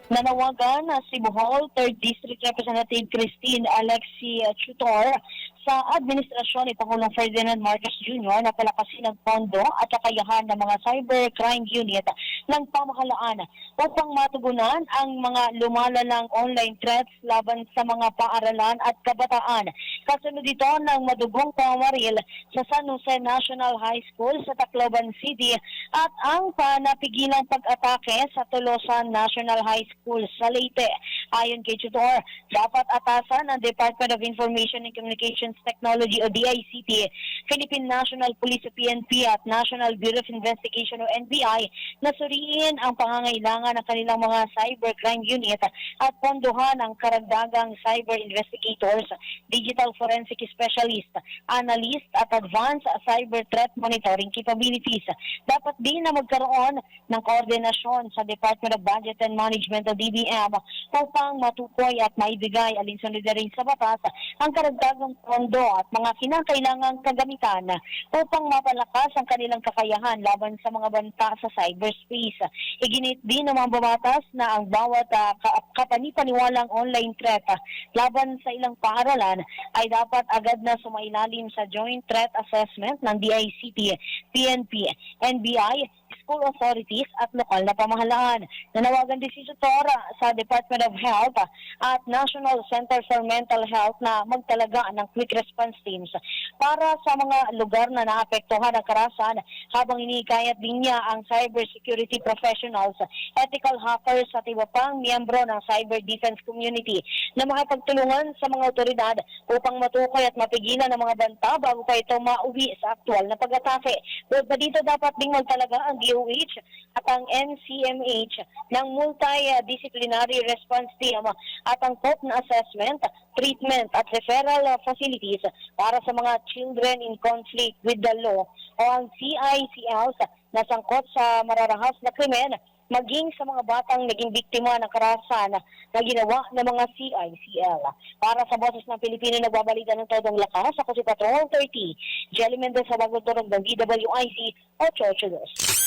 Nanawagan si Bohol 3rd District Representative Christine Alexi Tutor sa administrasyon ni Pangulong Ferdinand Marcos Jr. na palakasin ang pondo at kakayahan ng mga cybercrime unit ng pamahalaan upang matugunan ang mga lumalalang online threats laban sa mga paaralan at kabataan. Kasunod ito ng madugong pamaril sa San Jose National High School sa Tacloban City at ang panapigilang pag-atake sa Tolosan National High School sa Leyte. Ayon kay Tutor, dapat atasan ng Department of Information and Communications Technology o DICT, Philippine National Police o PNP at National Bureau of Investigation o NBI na suriin ang pangangailangan ng kanilang mga cybercrime unit at pondohan ang karagdagang cyber investigators, digital forensic specialist, analyst at advanced cyber threat monitoring capabilities. Dapat din na magkaroon ng koordinasyon sa Department of Budget and Management o DBM upang matukoy at maibigay alinsunod na rin sa batas ang karagdagang pondo at mga kinakailangang kagamitan upang mapalakas ang kanilang kakayahan laban sa mga banta sa cyberspace. Iginit din ng mga babatas na ang bawat kapanipaniwalang online threat laban sa ilang paaralan ay dapat agad na sumailalim sa Joint Threat Assessment ng DICT, PNP, NBI, school authorities at lokal na pamahalaan. Nanawagan din si Tutor sa Department of Health at National Center for Mental Health na magtalaga ng quick response teams para sa mga lugar na naapektuhan ng karahasan habang inihikayat din niya ang cybersecurity professionals, ethical hackers at iba pang miyembro ng cyber defense community na makipagtulungan sa mga otoridad upang matukoy at mapigilan ang mga banta bago pa ito mauwi sa aktual na pag-atake. Bukod pa dito, dapat ding magtalaga ang DOH at ang NCMH ng multidisciplinary response team at ang COP na assessment, treatment at referral facilities para sa mga children in conflict with the law o ang CICLs na sangkot sa mararahas na krimen maging sa mga batang naging biktima ng karahasan na ginawa ng mga CICL. Para sa Boses ng Pilipino, nagbabalita ng todong lakas, ako si Patrol 30, Jelly Mendez sa bagong turog ng DWIC 882.